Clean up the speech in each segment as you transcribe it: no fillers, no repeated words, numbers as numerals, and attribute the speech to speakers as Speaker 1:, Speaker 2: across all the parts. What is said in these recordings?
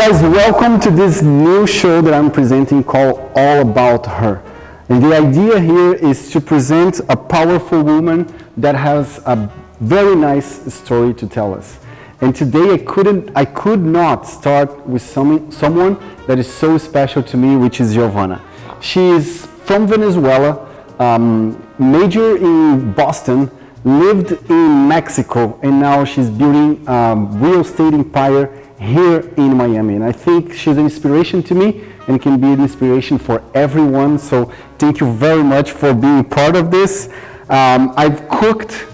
Speaker 1: guys, welcome to this new show that I'm presenting called All About Her. And the idea here is to present a powerful woman that has a very nice story to tell us. And today I could not start with someone that is so special to me, which is Giovanna. She is from Venezuela, majored in Boston, lived in Mexico, and now she's building a real estate empire here in Miami. And I think she's an inspiration to me and can be an inspiration for everyone. So thank you very much for being part of this. I've cooked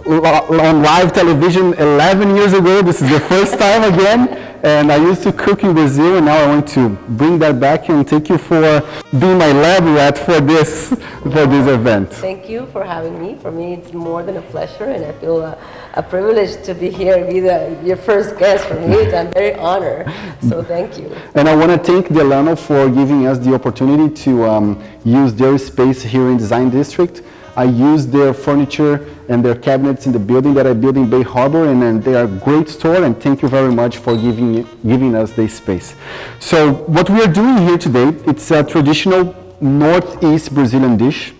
Speaker 1: on live television 11 years ago. This is the first time again, and I used to cook in Brazil, and now I want to bring that back and thank you for being my lab rat for this event.
Speaker 2: Thank you for having me. For me, it's more than a pleasure, and I feel a privilege to be here and be your first guest. For me, I'm very honored, so thank you.
Speaker 1: And I want to thank Delano for giving us the opportunity to use their space here in Design District. I use their furniture and their cabinets in the building that I built in Bay Harbor, and they are a great store, and thank you very much for giving us this space. So what we are doing here today, it's a traditional Northeast Brazilian dish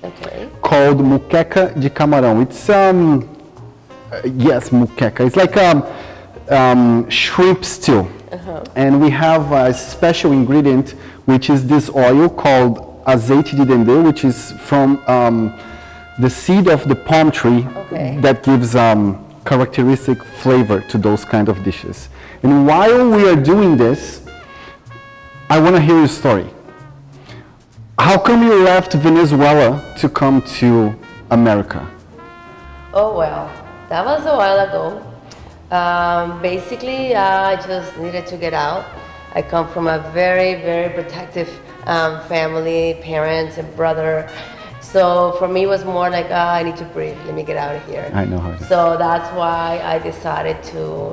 Speaker 1: called Moqueca de camarão. It's, yes, moqueca. It's like shrimp stew. And we have a special ingredient, which is this oil called azeite de dendê, which is from the seed of the palm tree that gives characteristic flavor to those kind of dishes. And while we are doing this, I want to hear your story. How come you left Venezuela to come to America?
Speaker 2: Oh, well, that was a while ago. Basically, I just needed to get out. I come from a very, very protective family, parents and brother. So for me, it was more like, I need to breathe. Let me get out of here.
Speaker 1: I know how it is.
Speaker 2: So that's why I decided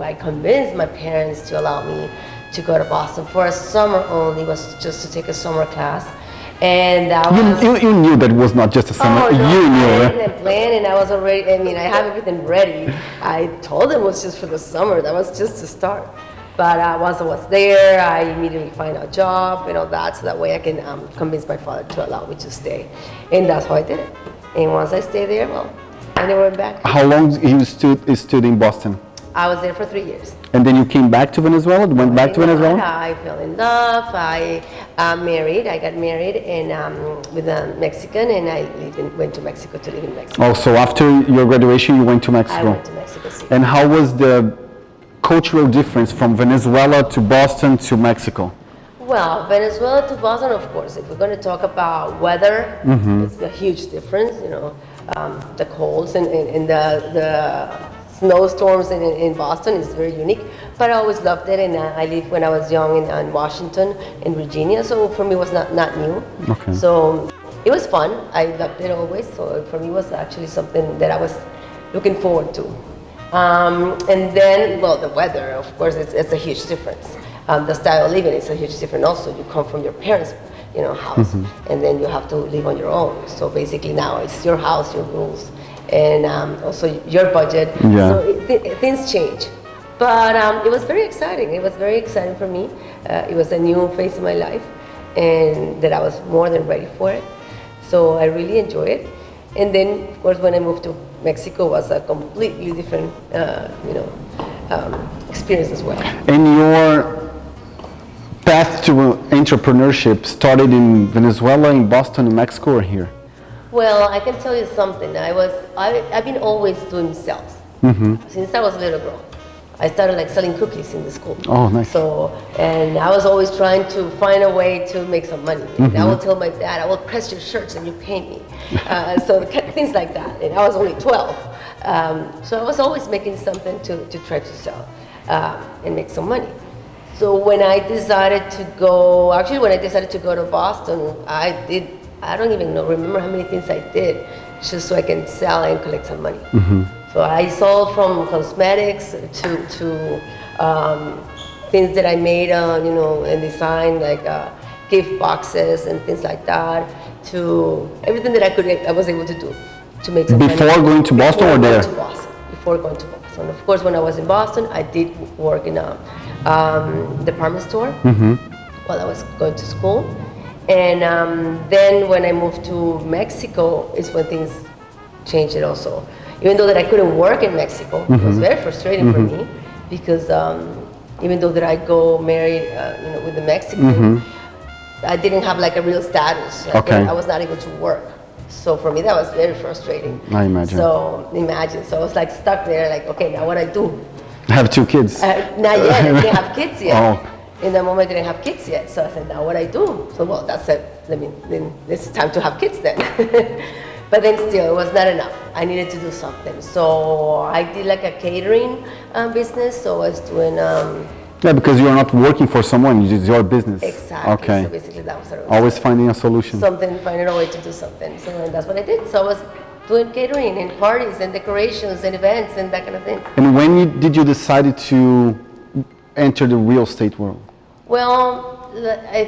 Speaker 2: I convinced my parents to allow me to go to Boston for a summer only. It was just to take a summer class. And that was...
Speaker 1: You knew that was not just a summer.
Speaker 2: Oh, no,
Speaker 1: you knew,
Speaker 2: I didn't plan, and I was already, I have everything ready. I told them it was just for the summer. That was just to start. But once I was there, I immediately find a job and all that, so that way I can convince my father to allow me to stay. And that's how I did it. And once I stayed there, well, I never went back.
Speaker 1: How long you stood in Boston?
Speaker 2: I was there for 3 years.
Speaker 1: And then you came back to Venezuela? Went back to Venezuela?
Speaker 2: I fell in love. I got married and with a Mexican, and I went to Mexico to live in Mexico.
Speaker 1: Oh, so after your graduation, you went to Mexico?
Speaker 2: I went to Mexico City.
Speaker 1: And how was the cultural difference from Venezuela to Boston to Mexico?
Speaker 2: Well, Venezuela to Boston, of course. If we're going to talk about weather, it's a huge difference. The colds and the snowstorms in Boston is very unique. But I always loved it, and I lived when I was young in Washington and Virginia, so for me it was not new. Okay. So it was fun. I loved it always. So for me it was actually something that I was looking forward to. And then, well, the weather, of course, it's a huge difference. The style of living is a huge difference also. You come from your parents' house, and then you have to live on your own. So basically now it's your house, your rules, and also your budget. Yeah. So things change. But it was very exciting. It was very exciting for me. It was a new phase in my life, and that I was more than ready for it. So I really enjoyed it. And then, of course, when I moved to Mexico, was a completely different, experience as well. And
Speaker 1: your path to entrepreneurship started in Venezuela, in Boston, in Mexico, or here?
Speaker 2: Well, I can tell you something. I've been always doing sales since I was a little girl. I started selling cookies in the school.
Speaker 1: Oh, nice.
Speaker 2: So, and I was always trying to find a way to make some money. And I would tell my dad, I will press your shirts and you pay me. So things like that. And I was only 12. So I was always making something to try to sell and make some money. So when I decided to go to Boston, I don't even remember how many things I did just so I can sell and collect some money. So I sold from cosmetics to things that I made, and designed, like gift boxes and things like that, to everything that I was able to do to make some money.
Speaker 1: Before going to Boston or there?
Speaker 2: before going to Boston. Of course, when I was in Boston, I did work in a department store while I was going to school. And then when I moved to Mexico is when things changed it also. Even though that I couldn't work in Mexico, it was very frustrating for me because even though that I go married with the Mexican, I didn't have like a real status. I was not able to work. So for me, that was very frustrating.
Speaker 1: I imagine.
Speaker 2: So I was like stuck there, like, okay, now what I do?
Speaker 1: I have 2 kids.
Speaker 2: Not yet. I didn't have kids yet.
Speaker 1: Oh.
Speaker 2: In the moment, I didn't have kids yet. So I said, now what I do? So well, that's it. Then it's time to have kids then. But then still, it was not enough. I needed to do something. So I did like a catering business. So I was doing.
Speaker 1: Yeah, because you are not working for someone, it's your business.
Speaker 2: Exactly.
Speaker 1: Okay.
Speaker 2: So basically that was
Speaker 1: always finding a solution.
Speaker 2: Finding a way to do something. So that's what I did. So I was doing catering and parties and decorations and events and that kind of thing.
Speaker 1: And when did you decide to enter the real estate world?
Speaker 2: Well,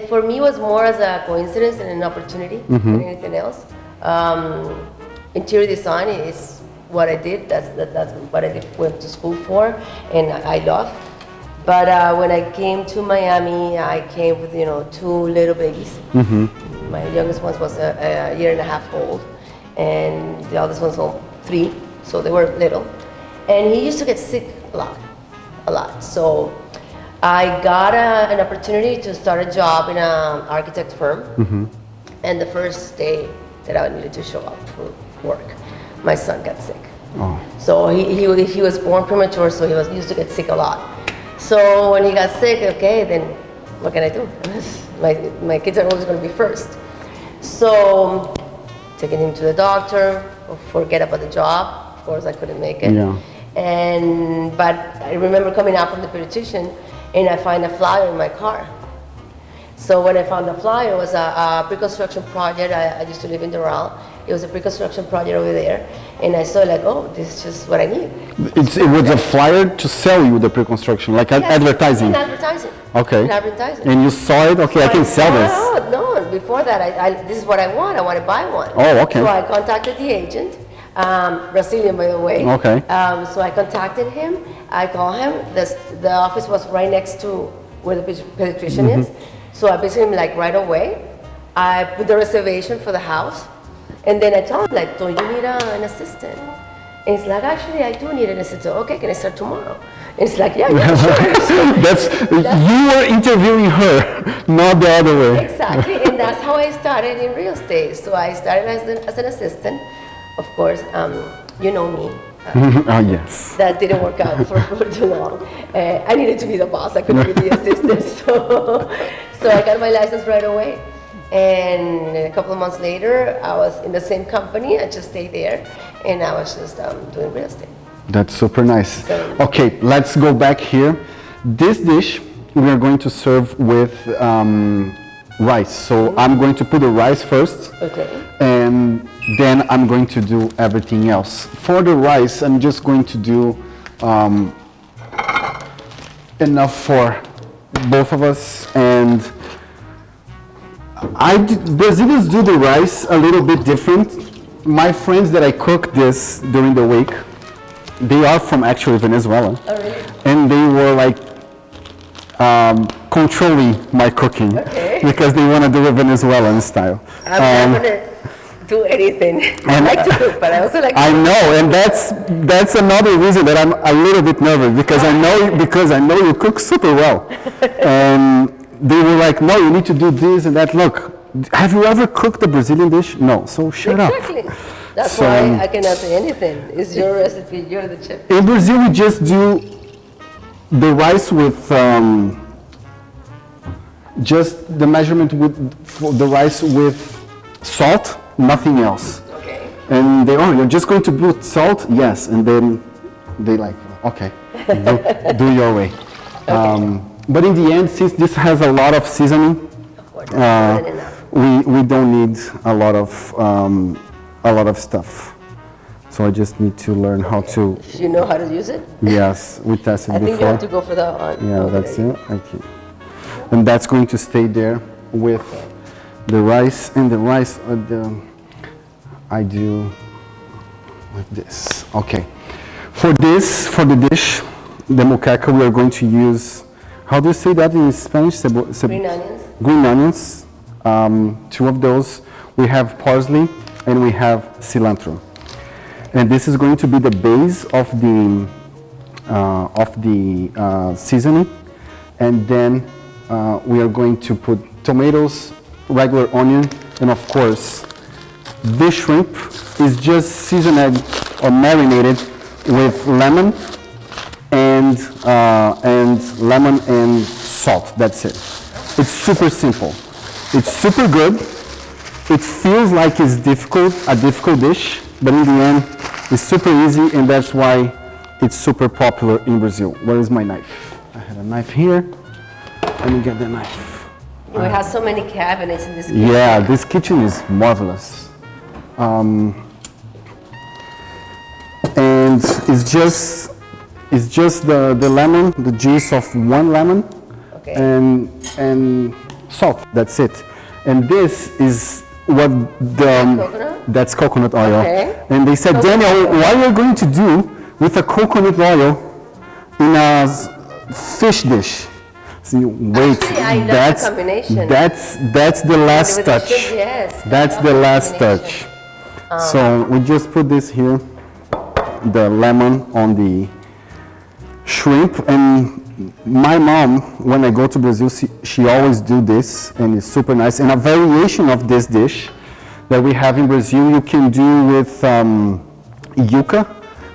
Speaker 2: for me, it was more as a coincidence and an opportunity than anything else. Interior design is what I did. That's what I went to school for, and I love. But when I came to Miami, I came with 2 little babies. My youngest one was a year and a half old, and the oldest one's 3, so they were little. And he used to get sick a lot. So I got an opportunity to start a job in an architect firm. And the first day that I needed to show up for work, my son got sick.
Speaker 1: Oh.
Speaker 2: So he was born premature, so he used to get sick a lot. So when he got sick, okay, then what can I do? My kids are always going to be first. So taking him to the doctor, forget about the job. Of course, I couldn't make it.
Speaker 1: Yeah.
Speaker 2: But I remember coming out from the pediatrician, and I find a flyer in my car. So when I found the flyer, it was a pre-construction project. I used to live in Doral. It was a pre-construction project over there, and I saw like, oh, this is just what I need.
Speaker 1: It was a flyer to sell you the pre-construction, like advertising.
Speaker 2: In advertising.
Speaker 1: Okay.
Speaker 2: In advertising.
Speaker 1: And you saw it. Okay, so I can sell this.
Speaker 2: No, before that, this is what I want. I want to buy one.
Speaker 1: Oh, okay.
Speaker 2: So I contacted the agent, Brazilian by the way.
Speaker 1: Okay.
Speaker 2: So I contacted him. I called him. The office was right next to where the pediatrician is. So I visited him like right away. I put the reservation for the house. And then I told him, like, don't you need an assistant? And he's like, actually, I do need an assistant. Okay, can I start tomorrow? And it's like, yeah, sure.
Speaker 1: You were interviewing her, not the other way.
Speaker 2: Exactly, and that's how I started in real estate. So I started as an assistant. Of course, you know me.
Speaker 1: Oh, yes.
Speaker 2: That didn't work out for too long. I needed to be the boss. I couldn't be the assistant. So I got my license right away. And a couple of months later, I was in the same company. I just stayed there, and I was just doing real estate.
Speaker 1: That's super nice.
Speaker 2: So,
Speaker 1: okay, let's go back here. This dish we are going to serve with rice. So I'm going to put the rice first.
Speaker 2: Okay.
Speaker 1: And then I'm going to do everything else. For the rice, I'm just going to do enough for both of us. And Brazilians do the rice a little bit different. My friends that I cook this during the week, they are from actually Venezuela.
Speaker 2: Oh, really?
Speaker 1: And they were like controlling my cooking because they want to do it Venezuelan style.
Speaker 2: I'm not gonna do anything. I like to cook, but I also like to
Speaker 1: I know, and that's another reason that I'm a little bit nervous because I know you cook super well. And they were like, no, you need to do this and that. Look, have you ever cooked a Brazilian dish? No, so shut up.
Speaker 2: Exactly. That's why I cannot say anything. It's your recipe, you're the chef.
Speaker 1: In Brazil, we just do the rice with just the measurement for the rice with salt, nothing else.
Speaker 2: Okay.
Speaker 1: And you're just going to put salt? Yes. And then they like, okay, do your way. Okay. But in the end, since this has a lot of seasoning, we don't need a lot of stuff. So I just need to learn how to.
Speaker 2: You know how to use it?
Speaker 1: Yes, we tested
Speaker 2: I
Speaker 1: before.
Speaker 2: think you have to go for that one.
Speaker 1: Yeah, that's it. Okay. And that's going to stay there with the rice. And the rice, I do like this. Okay. For the dish, the moqueca, we are going to use, how do you say that in Spanish?
Speaker 2: Green onions.
Speaker 1: Green onions, 2 of those. We have parsley and we have cilantro. And this is going to be the base of the seasoning. And then we are going to put tomatoes, regular onion, and of course, this shrimp is just seasoned or marinated with lemon and salt. That's it. It's super simple. It's super good. It feels like it's a difficult dish, but in the end, it's super easy, and that's why it's super popular in Brazil. Where is my knife? I have a knife here. Let me get the knife.
Speaker 2: We have so many cabinets in this kitchen.
Speaker 1: Yeah, this kitchen is marvelous. And it's just the lemon, the juice of 1 lemon,
Speaker 2: Okay.
Speaker 1: and salt. That's it. And this is what
Speaker 2: Coconut?
Speaker 1: that's coconut oil.
Speaker 2: Okay.
Speaker 1: And they said, Daniel, what are you going to do with a coconut oil in a fish dish? See, wait,
Speaker 2: Actually, I love
Speaker 1: that's
Speaker 2: the combination.
Speaker 1: that's the last
Speaker 2: With the
Speaker 1: touch.
Speaker 2: shrimp, yes.
Speaker 1: That's
Speaker 2: I love
Speaker 1: the
Speaker 2: the
Speaker 1: last
Speaker 2: combination.
Speaker 1: touch. So we just put this here, the lemon on the shrimp. And my mom, when I go to Brazil, she always do this, and it's super nice. And a variation of this dish that we have in Brazil, you can do with yuca.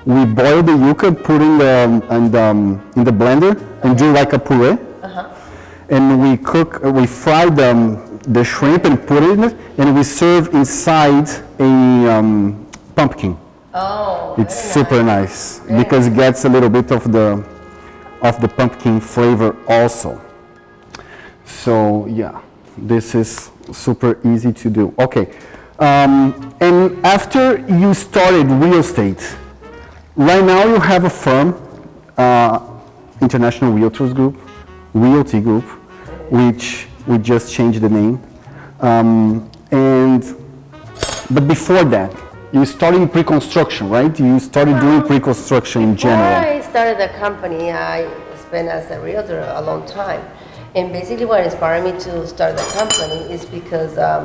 Speaker 1: We boil the yuca, put in the blender, and do like a puree. And we fry the shrimp and put it in it, and we serve inside a pumpkin.
Speaker 2: Oh,
Speaker 1: It's
Speaker 2: very
Speaker 1: super nice because it gets a little bit of the pumpkin flavor also. So yeah, this is super easy to do. Okay, and after you started real estate, right now you have a firm, International Realty Group, which we just changed the name. But before that, you started pre-construction, right? You started doing pre-construction in
Speaker 2: Before
Speaker 1: general.
Speaker 2: I started the company, I spent as a realtor a long time. And basically what inspired me to start the company is because I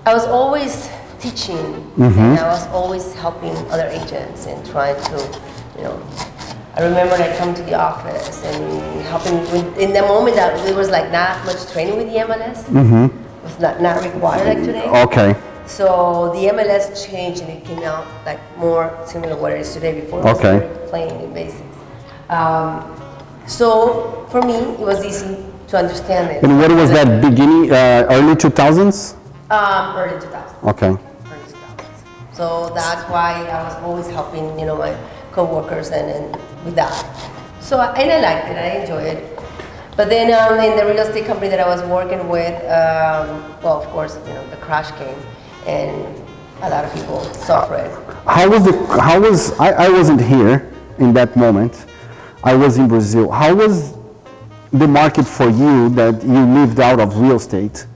Speaker 2: was always teaching, and I was always helping other agents and trying to, I remember I come to the office and helping in the moment that there was like not much training with the MLS. It was not required like today.
Speaker 1: Okay.
Speaker 2: So the MLS changed and it came out like more similar to what it is today. Before it was
Speaker 1: Okay.
Speaker 2: very plain and basic. So for me, it was easy to understand it.
Speaker 1: And what was that beginning, early 2000s?
Speaker 2: Early 2000s.
Speaker 1: Okay.
Speaker 2: Early 2000s. So that's why I was always helping, my co-workers and with that. So and I liked it. I enjoyed it. But then in the real estate company that I was working with, well, of course, the crash came, and a lot of people suffered.
Speaker 1: I wasn't here in that moment. I was in Brazil. How was the market for you that you lived out of real estate,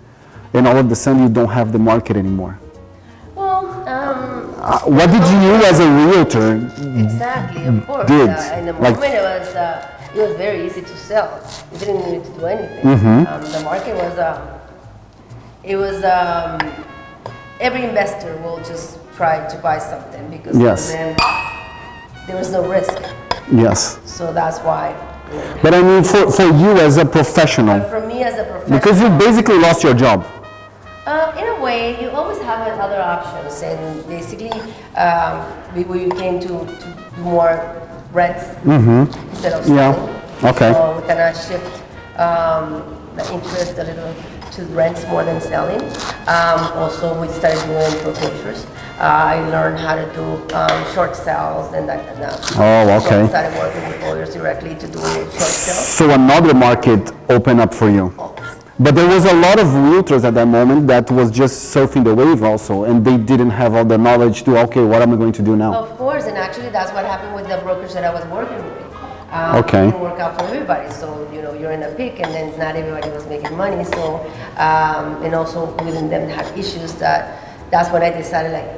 Speaker 1: and all of a sudden you don't have the market anymore?
Speaker 2: Well,
Speaker 1: What did you do as a realtor?
Speaker 2: exactly, of course.
Speaker 1: Did,
Speaker 2: In the
Speaker 1: like-
Speaker 2: moment, it was very easy to sell. You didn't need to do anything. The market was, every investor will just try to buy something because
Speaker 1: Yes.
Speaker 2: for them, there was no risk.
Speaker 1: Yes.
Speaker 2: So that's why.
Speaker 1: But I mean, for you as a professional,
Speaker 2: But for me as a professional,
Speaker 1: because you basically lost your job.
Speaker 2: in a way, you always have other options, and basically, we came to do more rents instead of
Speaker 1: Yeah.
Speaker 2: selling.
Speaker 1: Okay.
Speaker 2: So we kind of shift the interest a little to rents more than selling. Also, we started doing foreclosures. I learned how to do short sales and that.
Speaker 1: Oh, okay.
Speaker 2: So I started working with lawyers directly to do short sales.
Speaker 1: So another market opened up for you. But there was a lot of realtors at that moment that was just surfing the wave also, and they didn't have all the knowledge to, okay, what am I going to do now?
Speaker 2: Of course, and actually that's what happened with the brokers that I was working with.
Speaker 1: Okay.
Speaker 2: It didn't work out for everybody, so you're in a peak, and then not everybody was making money. So, and also within them had issues. That's when I decided, like,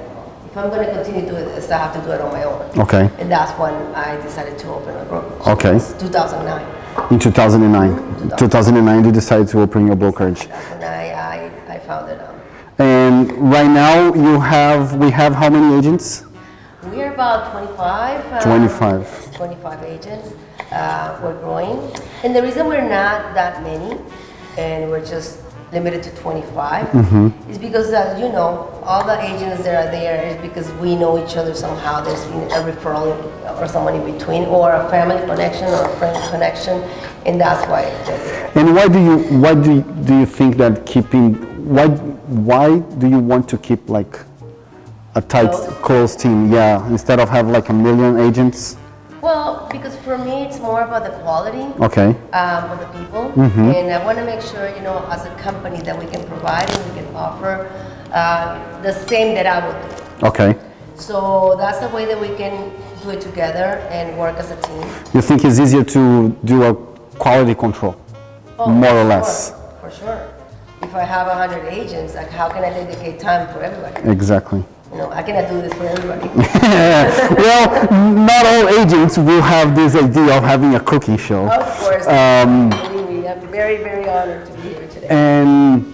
Speaker 2: if if I'm going to continue doing this, I have to do it on my own.
Speaker 1: Okay.
Speaker 2: And that's when I decided to open a brokerage.
Speaker 1: Okay.
Speaker 2: It's 2009.
Speaker 1: In 2009. 2009, you decided to open your brokerage.
Speaker 2: That's when I founded them.
Speaker 1: And right now, we have how many agents?
Speaker 2: We are about 25. 25 agents. We're growing. And the reason we're not that many, and we're just limited to 25, is because, as you know, all the agents that are there is because we know each other somehow. There's been a referral or someone in between, or a family connection or a friend connection, and that's why they're there.
Speaker 1: And why do you think that why do you want to keep like a tight, close team? Yeah, instead of have like a million agents.
Speaker 2: Well, because for me, it's more about the quality of the people, and I want to make sure, as a company, that we can provide and we can offer the same that I would do.
Speaker 1: Okay.
Speaker 2: So that's the way that we can do it together and work as a team.
Speaker 1: You think it's easier to do a quality control, more or less?
Speaker 2: For sure. If I have 100 agents, like how can I dedicate time for everybody?
Speaker 1: Exactly.
Speaker 2: I cannot do this for everybody.
Speaker 1: Well, not all agents will have this idea of having a cooking show.
Speaker 2: Of course. Believe me, I'm very, very honored to be here today.
Speaker 1: And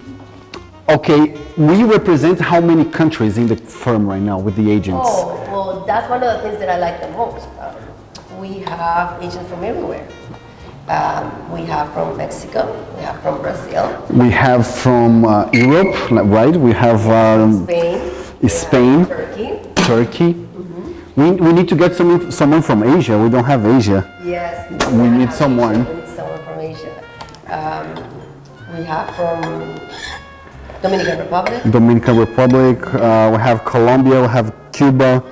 Speaker 1: okay, we represent how many countries in the firm right now with the agents?
Speaker 2: Oh, well, that's one of the things that I like the most. We have agents from everywhere. We have from Mexico, we have from Brazil.
Speaker 1: We have from Europe, right? We have Spain, Turkey. We need to get someone from Asia. We don't have Asia.
Speaker 2: Yes.
Speaker 1: We need someone.
Speaker 2: We need someone from Asia. We have from Dominican Republic.
Speaker 1: We have Colombia. We have Cuba.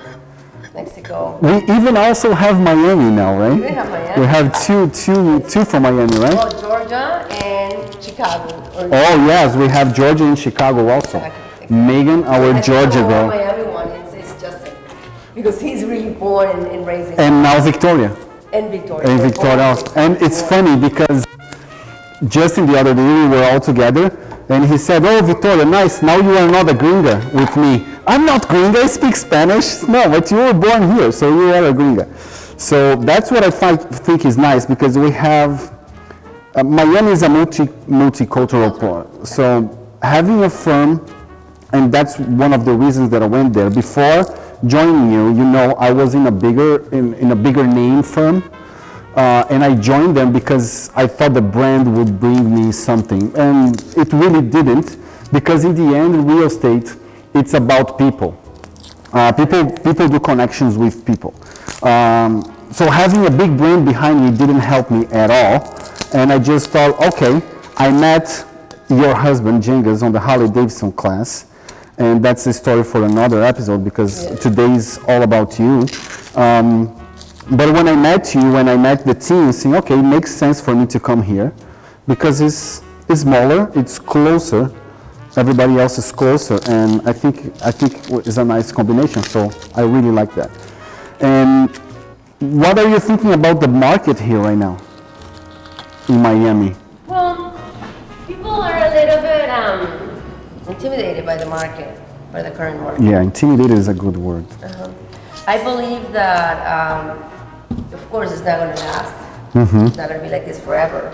Speaker 2: Mexico.
Speaker 1: We even also have Miami now, right?
Speaker 2: We have Miami.
Speaker 1: We have two from Miami, right?
Speaker 2: Oh, Georgia and Chicago.
Speaker 1: Oh yes, we have Georgia and Chicago also. Exactly. Megan, our Georgia girl.
Speaker 2: Miami one is Justin, because he's really born and raised in.
Speaker 1: And now Victoria.
Speaker 2: And Victoria.
Speaker 1: And Victoria also. And it's funny because Justin the other day we were all together and he said, "Oh, Victoria, nice. Now you are not a gringa with me." I'm not gringa. I speak Spanish. No, but you were born here, so you are a gringa. So that's what I think is nice, because we have Miami is a multicultural port. So having a firm. And that's one of the reasons that I went there. Before joining you, I was in a bigger name firm, and I joined them because I thought the brand would bring me something, and it really didn't, because in the end, real estate, it's about people. People do connections with people. So having a big brand behind me didn't help me at all, and I just thought, okay, I met your husband, Jengas, on the Harley Davidson class. And that's a story for another episode, because today is all about you. But when I met you, when I met the team, saying, okay, it makes sense for me to come here, because it's smaller, it's closer, everybody else is closer, and I think it's a nice combination. So I really like that. And what are you thinking about the market here right now in Miami?
Speaker 2: Well, people are a little bit intimidated by the market, by the current market.
Speaker 1: Yeah, intimidated is a good word.
Speaker 2: I believe that, of course, it's not going to last. It's not going to be like this forever.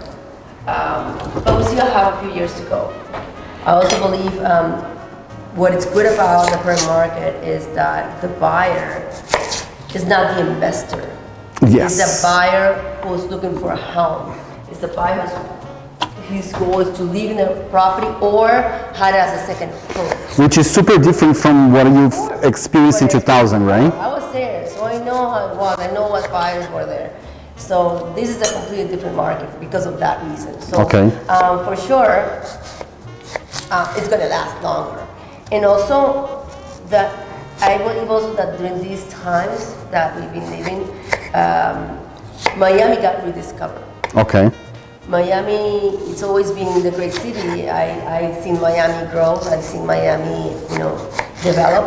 Speaker 2: But we still have a few years to go. I also believe what is good about the current market is that the buyer is not the investor.
Speaker 1: Yes.
Speaker 2: It's the buyer who's looking for a home. It's the buyer his goal is to live in the property or have it as a second home.
Speaker 1: Which is super different from what you've experienced in 2000, right?
Speaker 2: I was there, so I know how it was. I know what buyers were there. So this is a completely different market because of that reason. So for sure, it's going to last longer. And also, I believe also that during these times that we've been living, Miami got rediscovered.
Speaker 1: Okay.
Speaker 2: Miami, it's always been the great city. I've seen Miami grow. I've seen Miami, develop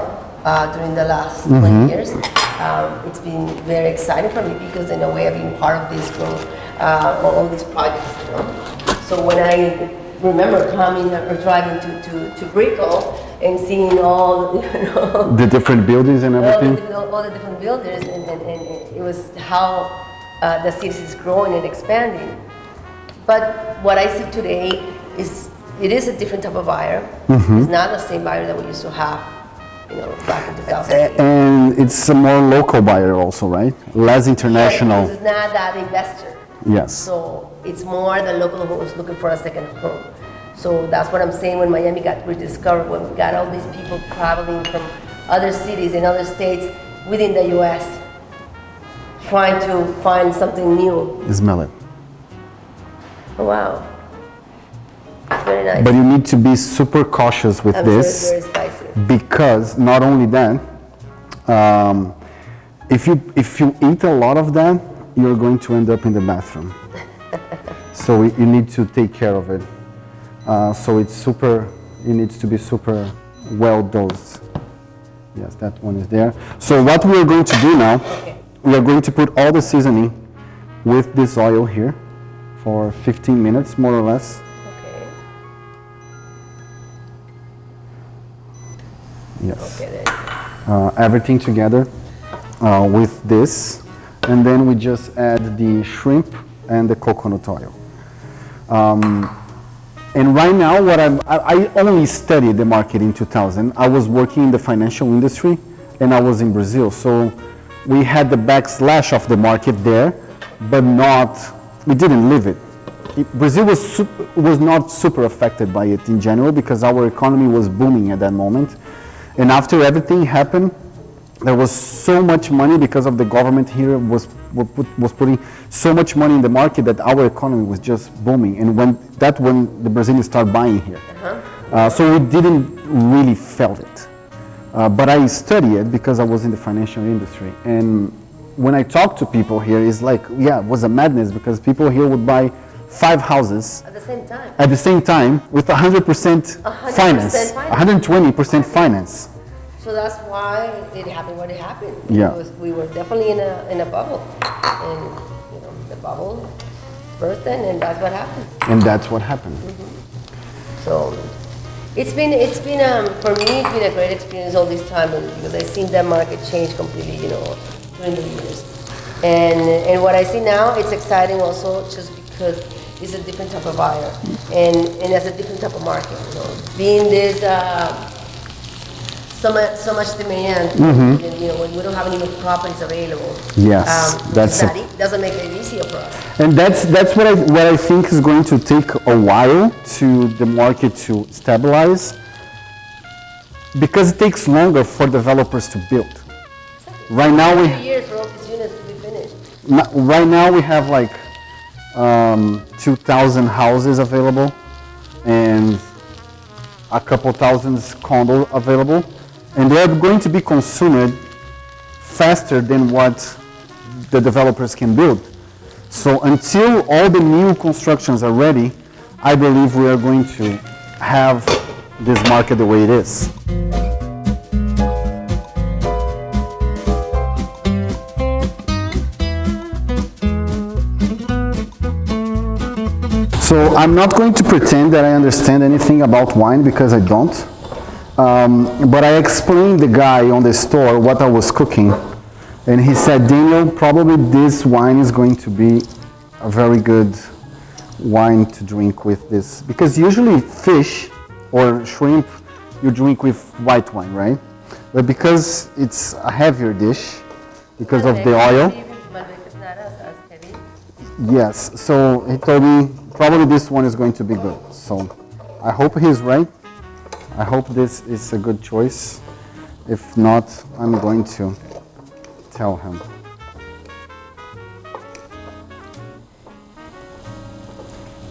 Speaker 2: during the last 20 years. It's been very exciting for me because in a way I've been part of this growth, all these projects. So when I remember coming or driving to Brickell, and seeing all,
Speaker 1: the different buildings and everything.
Speaker 2: all the different buildings, and it was how the city is growing and expanding. But what I see today is it is a different type of buyer. It's not the same buyer that we used to have, back in 2008.
Speaker 1: And it's a more local buyer also, right? Less international.
Speaker 2: It's not that investor.
Speaker 1: Yes.
Speaker 2: So it's more the local who's looking for a second home. So that's what I'm saying when Miami got rediscovered, when we got all these people traveling from other cities and other states within the U.S. trying to find something new.
Speaker 1: Smell it.
Speaker 2: Oh, wow. It's very nice.
Speaker 1: But you need to be super cautious with this.
Speaker 2: Sure it's very spicy.
Speaker 1: Because not only that, if you eat a lot of that, you're going to end up in the bathroom. So you need to take care of it. So it needs to be super well dosed. Yes, that one is there. So what we are going to do now, we are going to put all the seasoning with this oil here for 15 minutes, more or less.
Speaker 2: Okay.
Speaker 1: Yes.
Speaker 2: Okay, there you go.
Speaker 1: Everything together with this, and then we just add the shrimp and the coconut oil. And right now, I only studied the market in 2000. I was working in the financial industry, and I was in Brazil. So we had the backslash of the market there, but we didn't live it. Brazil was not super affected by it in general because our economy was booming at that moment. And after everything happened, there was so much money because of the government here was putting so much money in the market that our economy was just booming. And when the Brazilians started buying here. So we didn't really felt it. But I studied it because I was in the financial industry. And when I talk to people here, it's like, it was a madness because people here would buy 5 houses
Speaker 2: At the same time.
Speaker 1: At the same time with 100% finance, 120% finance.
Speaker 2: So that's why it happened what it happened.
Speaker 1: Yeah.
Speaker 2: We were definitely in a bubble, and the bubble burst, and that's what happened.
Speaker 1: And that's what happened.
Speaker 2: So it's been for me it's been a great experience all this time, because I've seen that market change completely, during the years. And what I see now, it's exciting also just because it's a different type of buyer, and it's a different type of market. Being this. So much demand, and, when we don't have any more properties available.
Speaker 1: Yes,
Speaker 2: doesn't make it easier for us.
Speaker 1: And that's what I think is going to take a while to the market to stabilize, because it takes longer for developers to build. Right now
Speaker 2: 2 years for all these units to be finished.
Speaker 1: Right now we have like 2,000 houses available and a couple thousand condos available. And they are going to be consumed faster than what the developers can build. So until all the new constructions are ready, I believe we are going to have this market the way it is. So I'm not going to pretend that I understand anything about wine, because I don't. But I explained the guy on the store what I was cooking, and he said, Daniel, probably this wine is going to be a very good wine to drink with this, because usually fish or shrimp you drink with white wine, right? But because it's a heavier dish because of the oil. Yes, so he told me probably this one is going to be good. So I hope he's right. I hope this is a good choice. If not, I'm going to tell him.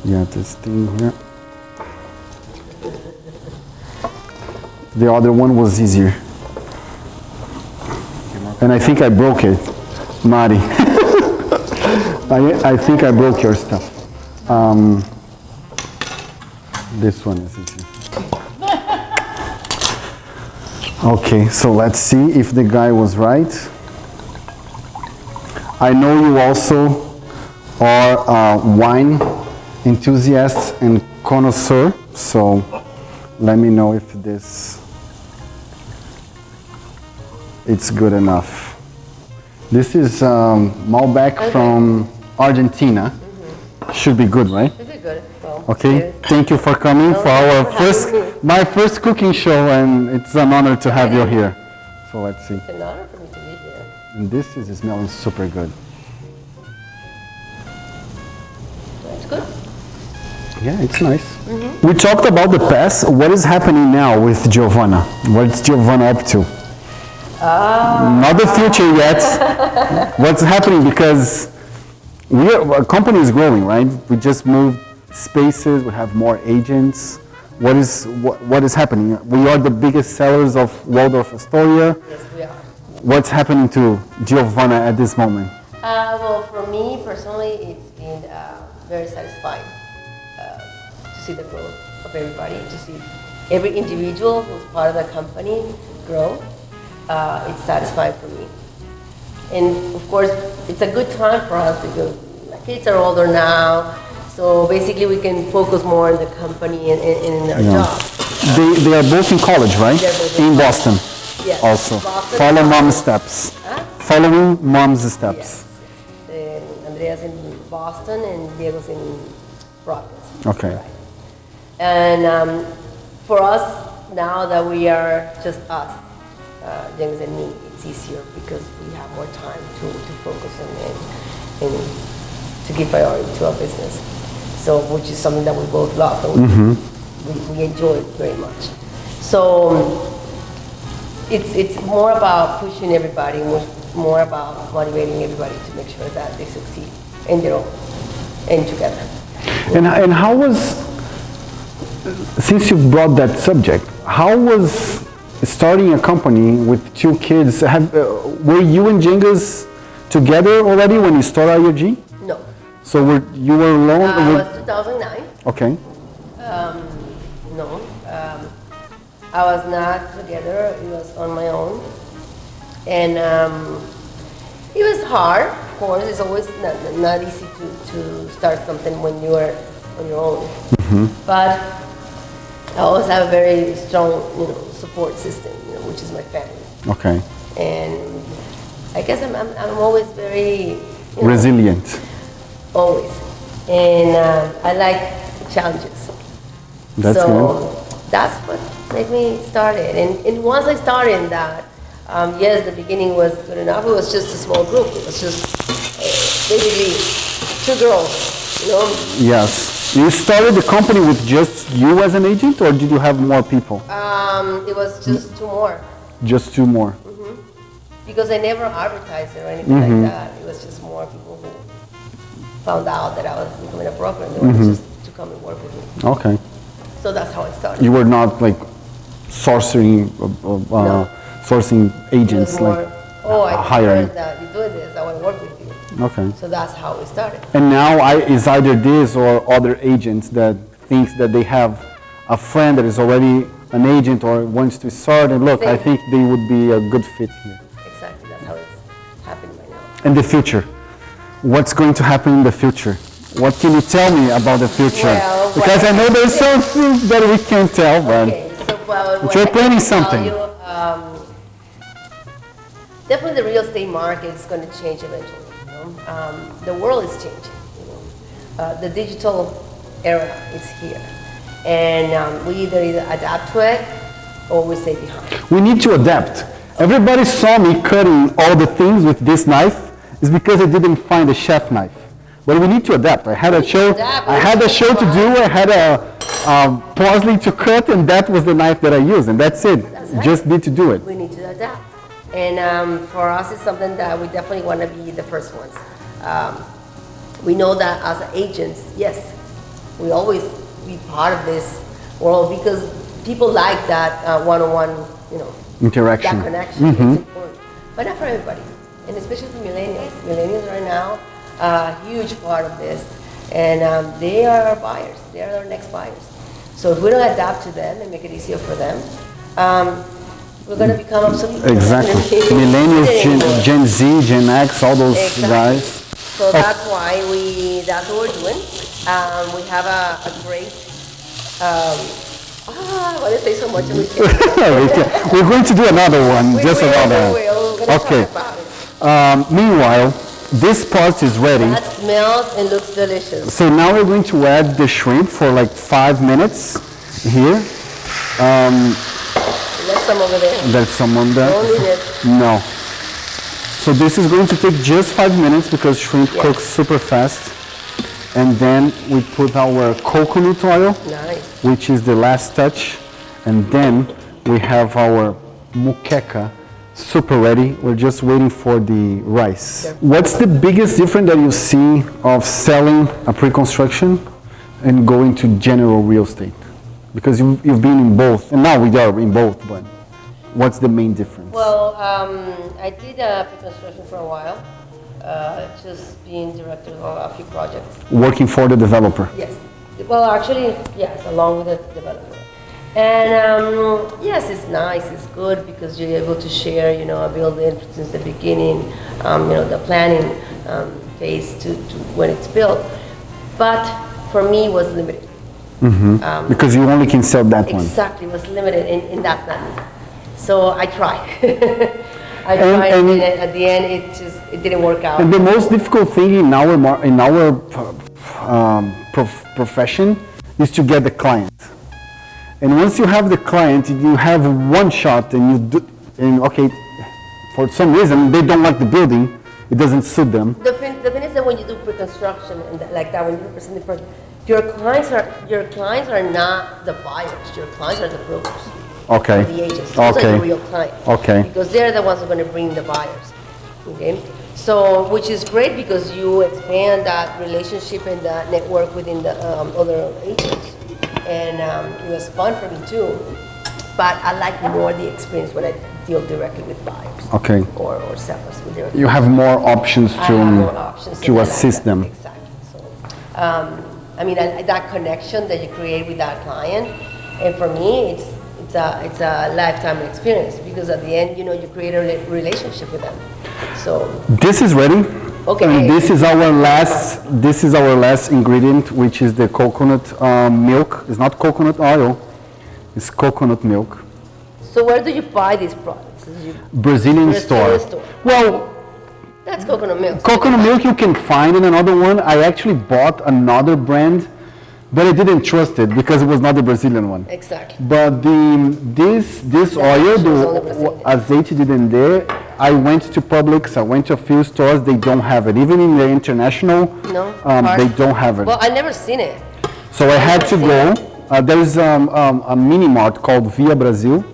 Speaker 1: Yeah, this thing here. The other one was easier. And I think I broke it, Mari. I think I broke your stuff. This one is easier. Okay, so let's see if the guy was right. I know you also are wine enthusiasts and connoisseur, so let me know if this it's good enough. This is Malbec from Argentina. Should be good, right?
Speaker 2: Should be good. Well,
Speaker 1: Okay, thank you for coming for our my first cooking show, and it's an honor to have you here. So let's see.
Speaker 2: It's an honor for me to be here.
Speaker 1: And this is smelling super good.
Speaker 2: It's good.
Speaker 1: Yeah, it's nice. We talked about the past. What is happening now with Giovanna? What's Giovanna up to? Not the future yet. What's happening? Because our company is growing, right? We just moved spaces. We have more agents. What is happening? We are the biggest sellers of Waldorf Astoria.
Speaker 2: Yes, we are.
Speaker 1: What's happening to Giovanna at this moment?
Speaker 2: Well, for me personally, it's been very satisfying to see the growth of everybody, to see every individual who's part of the company grow. It's satisfying for me. And of course, it's a good time for us because my kids are older now. So basically, we can focus more on the company and in our job.
Speaker 1: They are both in college, right?
Speaker 2: They're both
Speaker 1: in Boston.
Speaker 2: Yes.
Speaker 1: Also,
Speaker 2: Boston
Speaker 1: follow
Speaker 2: and
Speaker 1: mom's steps.
Speaker 2: Huh?
Speaker 1: Following mom's steps.
Speaker 2: Yes. Andrea's in Boston and Diego's in Providence.
Speaker 1: Okay.
Speaker 2: Right. And for us, now that we are just us, James and me, it's easier because we have more time to focus and to give priority to our business. So, which is something that we both love and we enjoy very much. So, it's more about pushing everybody, more about motivating everybody to make sure that they succeed in their own and together.
Speaker 1: And how was, since you brought that subject, how was starting a company with two kids? Were you and Jengas together already when you started IOG?
Speaker 2: No.
Speaker 1: So you were alone?
Speaker 2: It was 2009.
Speaker 1: Okay.
Speaker 2: No. I was not together. It was on my own. And it was hard, of course. It's always not easy to start something when you are on your own. But I always have a very strong, support system, which is my family.
Speaker 1: Okay.
Speaker 2: And I guess I'm always very
Speaker 1: resilient.
Speaker 2: Always. And I like challenges.
Speaker 1: That's good.
Speaker 2: That's what made me started. And once I started in that, yes, the beginning was good enough. It was just a small group. It was just basically 2 girls,
Speaker 1: Yes. You started the company with just you as an agent, or did you have more people?
Speaker 2: It was just 2 more.
Speaker 1: Just 2 more.
Speaker 2: Because I never advertised it or anything like that. It was just more people who found out that I was becoming a broker and they wanted just to come and work with me.
Speaker 1: Okay.
Speaker 2: So that's how I started.
Speaker 1: You were not like sourcing agents,
Speaker 2: It was more,
Speaker 1: like
Speaker 2: I
Speaker 1: hiring.
Speaker 2: heard that you're doing this, I want to work with you.
Speaker 1: Okay.
Speaker 2: So that's how we started.
Speaker 1: And now is either this or other agents that thinks that they have a friend that is already an agent or wants to start and look, I think they would be a good fit here.
Speaker 2: Exactly, that's how it's happening right now.
Speaker 1: In the future, what's going to happen in the future? What can you tell me about the future?
Speaker 2: Well,
Speaker 1: because I know there's some things that we can't tell, but
Speaker 2: But
Speaker 1: you're planning something.
Speaker 2: Definitely the real estate market is going to change eventually. The world is changing. The digital era is here. And we either adapt to it or we stay behind.
Speaker 1: We need to adapt. Everybody saw me cutting all the things with this knife. It's because I didn't find a chef knife. But we need to adapt. I had a show to do. I had a parsley to cut, and that was the knife that I used, and that's it. Just need to do it.
Speaker 2: We need to adapt. And for us, it's something that we definitely want to be the first ones. We know that as agents, yes, we always be part of this world because people like that one-on-one,
Speaker 1: interaction,
Speaker 2: that connection. It's important, but not for everybody, and especially for millennials. Millennials right now, a huge part of this, and they are our buyers. They are our next buyers. So if we don't adapt to them and make it easier for them, we're going to become obsolete.
Speaker 1: Exactly. Millennials, Gen Z, Gen X, all those guys.
Speaker 2: So that's why that's what we're doing. We have a great, I want to say so much.
Speaker 1: We're going to do another one, just another one.
Speaker 2: let's
Speaker 1: Okay.
Speaker 2: talk about it.
Speaker 1: Meanwhile, this part is ready.
Speaker 2: That smells and looks delicious.
Speaker 1: So now we're going to add the shrimp for like 5 minutes here.
Speaker 2: There's some over there.
Speaker 1: There's someone there.
Speaker 2: Don't need it.
Speaker 1: No. So this is going to take just 5 minutes because shrimp
Speaker 2: Yes.
Speaker 1: cooks super fast. And then we put our coconut oil,
Speaker 2: Nice.
Speaker 1: which is the last touch. And then we have our moqueca super ready. We're just waiting for the rice. What's the biggest difference that you see of selling a pre-construction and going to general real estate? Because you've been in both, and now we are in both, but what's the main difference?
Speaker 2: Well, I did pre-construction for a while, just being director of a few projects.
Speaker 1: Working for the developer.
Speaker 2: Yes. Well, actually, yes, along with the developer. And yes, it's nice, it's good because you're able to share, a building since the beginning, the planning phase to when it's built. But for me, it was limited.
Speaker 1: Because you only can sell that one.
Speaker 2: Exactly, it was limited, and that's not me. So I tried. I tried, and at the end, it didn't work out.
Speaker 1: And the most difficult thing in our profession is to get the client. And once you have the client, you have one shot, and okay, for some reason they don't like the building, it doesn't suit them.
Speaker 2: The thing is that when you do pre-construction and like that, when you represent the person, your clients are not the buyers. Your clients are the brokers.
Speaker 1: Okay.
Speaker 2: Or the agents. Those are the real clients.
Speaker 1: Okay.
Speaker 2: Because they're the ones who are going to bring the buyers. Okay. So, which is great because you expand that relationship and that network within the other agents. And it was fun for me too, but I like more the experience when I deal directly with buyers.
Speaker 1: Okay.
Speaker 2: Or sellers.
Speaker 1: You have more options
Speaker 2: I have more options
Speaker 1: to assist them.
Speaker 2: Exactly. So, that connection that you create with that client, and for me, it's a lifetime experience because at the end, you create a relationship with them. So
Speaker 1: this is ready.
Speaker 2: Okay.
Speaker 1: And this is our last ingredient, which is the coconut milk. It's not coconut oil, it's coconut milk.
Speaker 2: So where do you buy these products?
Speaker 1: Brazilian store. Well,
Speaker 2: that's coconut milk.
Speaker 1: Coconut milk you can find in another one. I actually bought another brand, but I didn't trust it because it was not the Brazilian one.
Speaker 2: Exactly.
Speaker 1: But this oil, the azeite de dendê, I went to Publix, I went to a few stores, they don't have it. Even in the international, they don't have it.
Speaker 2: Well, I never seen it.
Speaker 1: So I had to go. There's a mini mart called Via Brasil,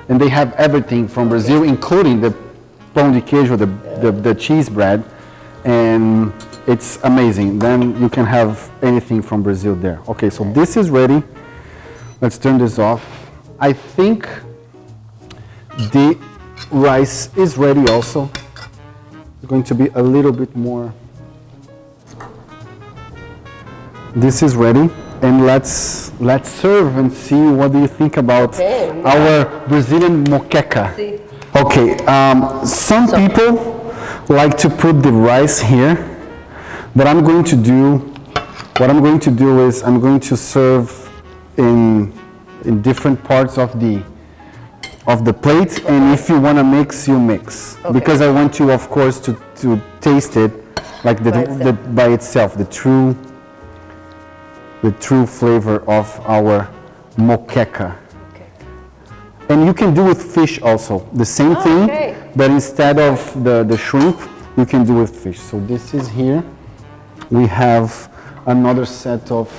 Speaker 1: and they have everything from Brazil, including the pão de queijo, the cheese bread, and it's amazing. Then you can have anything from Brazil there. Okay, so this is ready. Let's turn this off. I think the rice is ready also. It's going to be a little bit more. This is ready, and let's serve and see what do you think about our Brazilian moqueca.
Speaker 2: See.
Speaker 1: Okay, some people like to put the rice here, but what I'm going to do is I'm going to serve in different parts of the plate, and if you want to mix, you mix.
Speaker 2: Okay.
Speaker 1: Because I want you, of course, to taste it like by itself, the true flavor of our moqueca.
Speaker 2: Okay.
Speaker 1: And you can do with fish also, the same thing, but instead of the shrimp, you can do with fish. So this is here. We have another set of,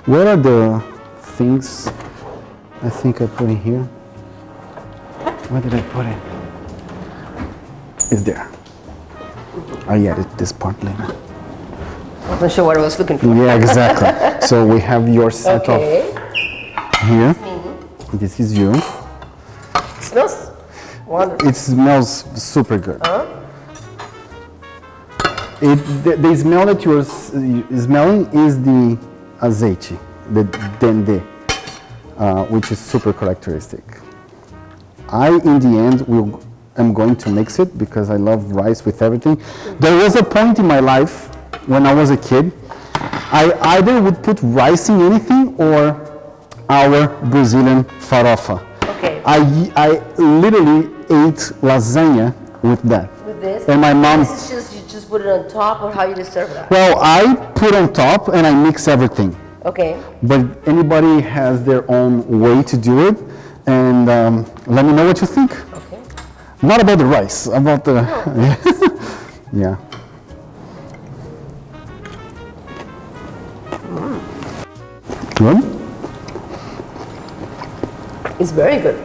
Speaker 1: where are the things? I think I put it here. Where did I put it? It's there. I added this part later.
Speaker 2: I wasn't sure what I was looking for.
Speaker 1: Yeah, exactly. So we have your set of here. This is you.
Speaker 2: It smells wonderful.
Speaker 1: It smells super good. The smell that you're smelling is the azeite, the dendê, which is super characteristic. In the end, am going to mix it because I love rice with everything. There was a point in my life when I was a kid, I either would put rice in anything or our Brazilian farofa.
Speaker 2: Okay.
Speaker 1: I literally ate lasagna with that.
Speaker 2: With this?
Speaker 1: And my mom,
Speaker 2: This is just, you just put it on top, or how you just serve that?
Speaker 1: well, I put on top and I mix everything.
Speaker 2: Okay.
Speaker 1: But anybody has their own way to do it. And let me know what you think.
Speaker 2: Okay.
Speaker 1: Not about the rice, about the, yeah. Good?
Speaker 2: It's very good.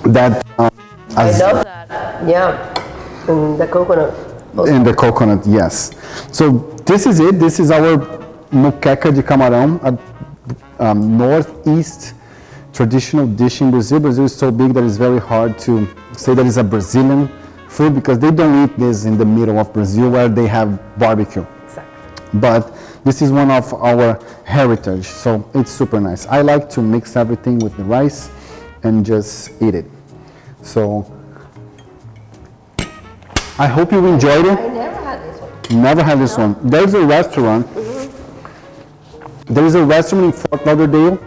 Speaker 1: That,
Speaker 2: I love that. Yeah. And the coconut.
Speaker 1: and the coconut, yes. So this is it. This is our moqueca de camarão, a northeast traditional dish in Brazil. Brazil is so big that it's very hard to say that it's a Brazilian food because they don't eat this in the middle of Brazil where they have barbecue.
Speaker 2: Exactly.
Speaker 1: But this is one of our heritage, so it's super nice. I like to mix everything with the rice and just eat it. So I hope you enjoyed it.
Speaker 2: I never had this one.
Speaker 1: Never had this one. There's a restaurant. There is a restaurant in Fort Lauderdale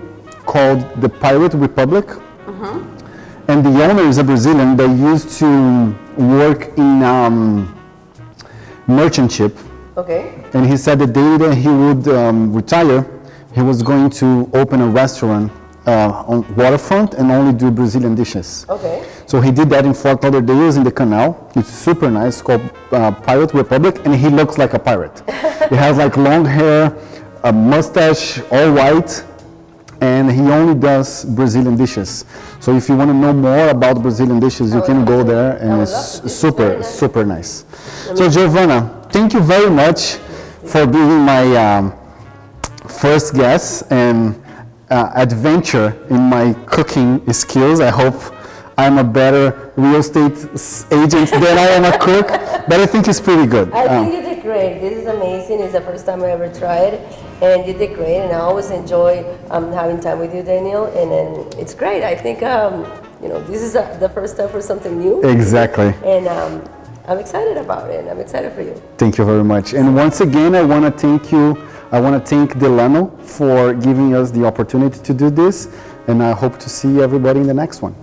Speaker 1: called the Pirate Republic. And the owner is a Brazilian. They used to work in merchant ship.
Speaker 2: Okay.
Speaker 1: And he said the day that he would retire, he was going to open a restaurant on waterfront and only do Brazilian dishes.
Speaker 2: Okay.
Speaker 1: So he did that in Fort Lauderdale in the canal. It's super nice, called Pirate Republic, and he looks like a pirate. He has like long hair, a mustache, all white, and he only does Brazilian dishes. So if you want to know more about Brazilian dishes, you can go there, and it's super, super nice. So Giovanna, thank you very much for being my first guest and adventure in my cooking skills. I hope I'm a better real estate agent than I am a cook, but I think it's pretty good.
Speaker 2: I think you did great. This is amazing. It's the first time I ever tried, and you did great. And I always enjoy having time with you, Daniel. And then it's great. I think this is the first time for something new.
Speaker 1: Exactly.
Speaker 2: And I'm excited about it. I'm excited for you.
Speaker 1: Thank you very much. And once again, I want to thank you. I want to thank Delano for giving us the opportunity to do this. And I hope to see everybody in the next one.